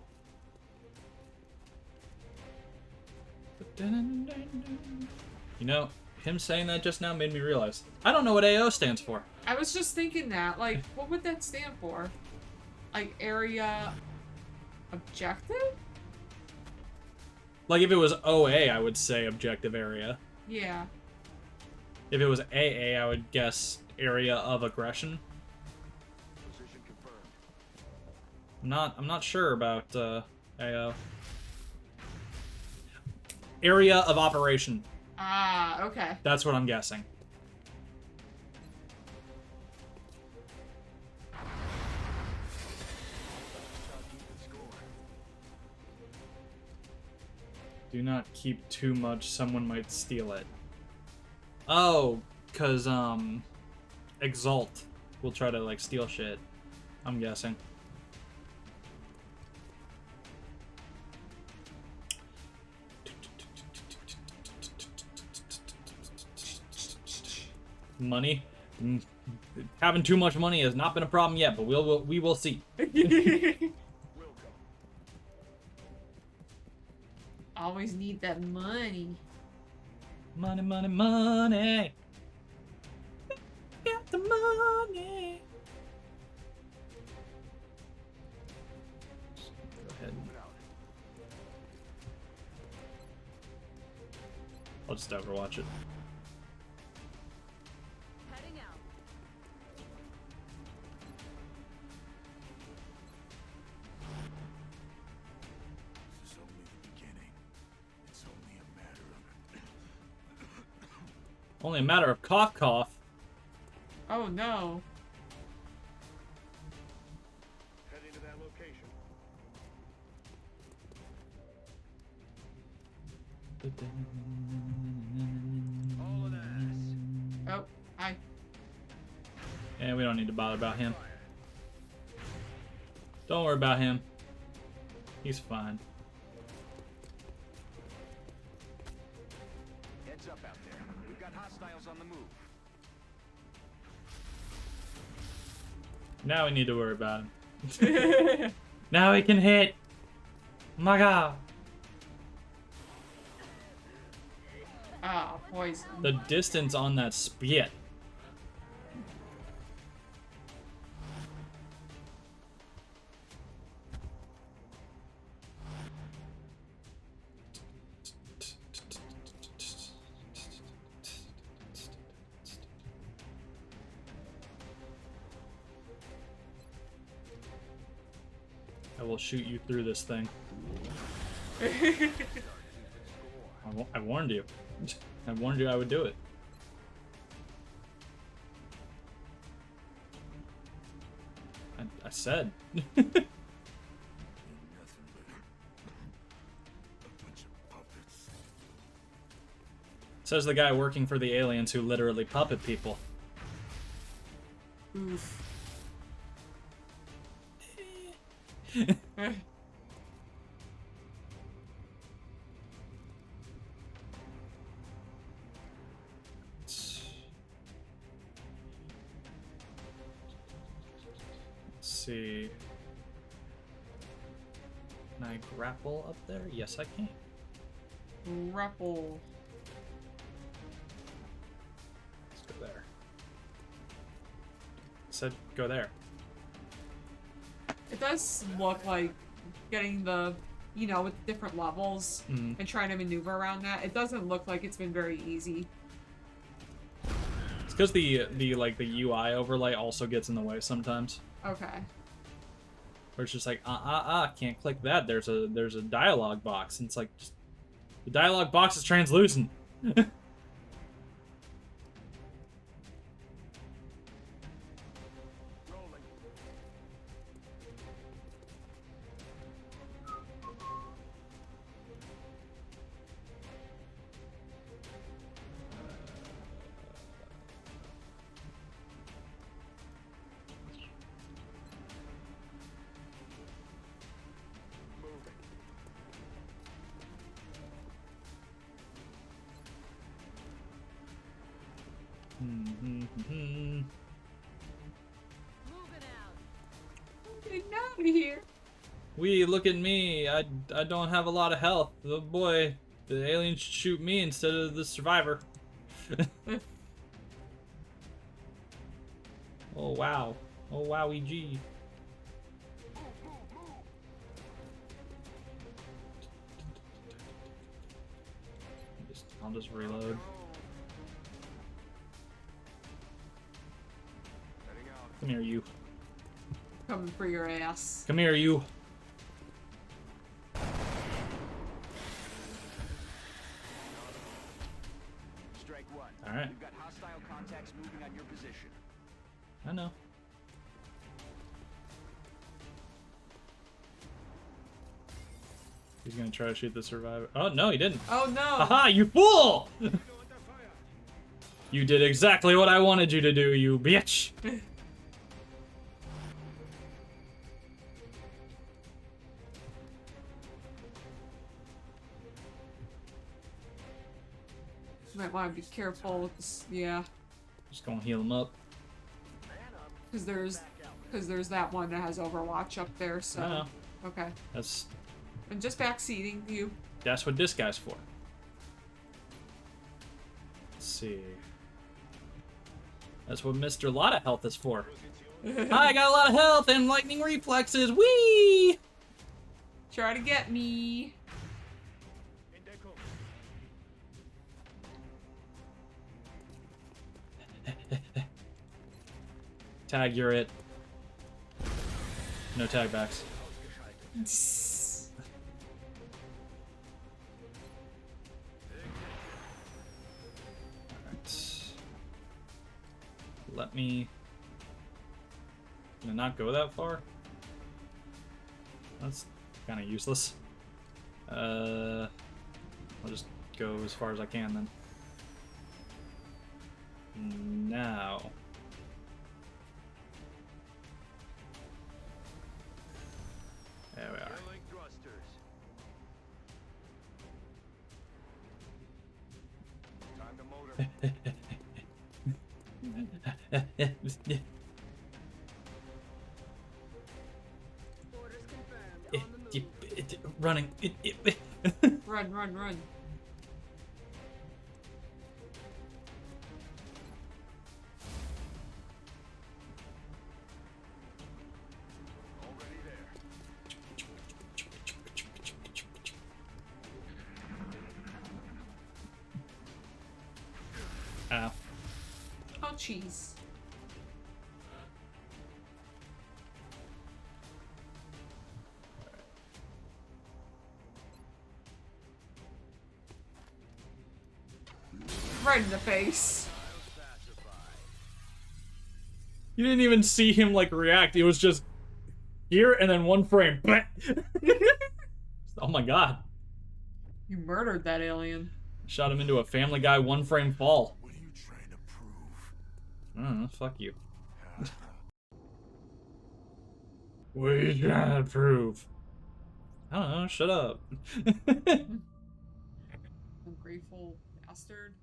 You know, him saying that just now made me realize I don't know what AO stands for. I was just thinking that. Like, what would that stand for? Like, area objective? Like if it was OA, I would say objective area. Yeah. If it was AA, I would guess area of aggression. Position confirmed. I'm not sure about AO. Area of operation. Ah, okay. That's what I'm guessing. Do not keep too much, someone might steal it. Oh, cause Exalt will try to like steal shit. I'm guessing. Money. Having too much money has not been a problem yet, but we will see. Always need that money. Money, money, money. Got the money. Go ahead. I'll just overwatch it. Heading out. This is only the beginning. It's only a matter of... Only a matter of cough cough. Oh no. Heading to that location. All of that. Oh, hi. Yeah, we don't need to bother about him. Don't worry about him. He's fine. Heads up out there. We've got hostiles on the move. Now we need to worry about him. Now he can hit. My God. Ah, poison. The distance on that spit. I will shoot you through this thing. I warned you. I warned you I would do it. I said. Says the guy working for the aliens who literally puppet people. Oof. Let's see. Can I grapple up there? Yes, I can. Grapple. Let's go there. Said go there. It does look like getting the, you know, with different levels and trying to maneuver around that. It doesn't look like it's been very easy. It's because the UI overlay also gets in the way sometimes. Okay. Where it's just like can't click that. There's a dialogue box, and it's like just, the dialogue box is translucent. Getting out of here. Look at me. I don't have a lot of health. Oh boy, the aliens should shoot me instead of the survivor. Oh wow. Oh wowie gee. I'll just reload. Come here, you. Coming for your ass. Come here, you. Strike one. All right. We've got hostile contacts moving on your position. I know. He's gonna try to shoot the survivor. Oh no, he didn't. Oh no. Haha, you fool! You did exactly what I wanted you to do, you bitch. Might want to be careful with this. Yeah. Just gonna heal him up. Because there's that one that has Overwatch up there, so. I know. Okay. That's And just backseating you. what this guy's for. Let's see. That's what Mr. Lot of Health is for. I got a lot of health and lightning reflexes. Whee! Try to get me. Tag, you're it. No tag backs. Alright. Let me... Can I not go that far? That's kind of useless. I'll just go as far as I can then. Now... There we are. Time to motor. Orders confirmed. running. Run, run, run. Already there. Ow. Oh, jeez. Right in the face. You didn't even see him like react. It was just here and then one frame. Oh my god. You murdered that alien. Shot him into a Family Guy one frame fall. What are you trying to prove? I don't know, fuck you. What are you trying to prove? I don't know, shut up. Ungrateful bastard.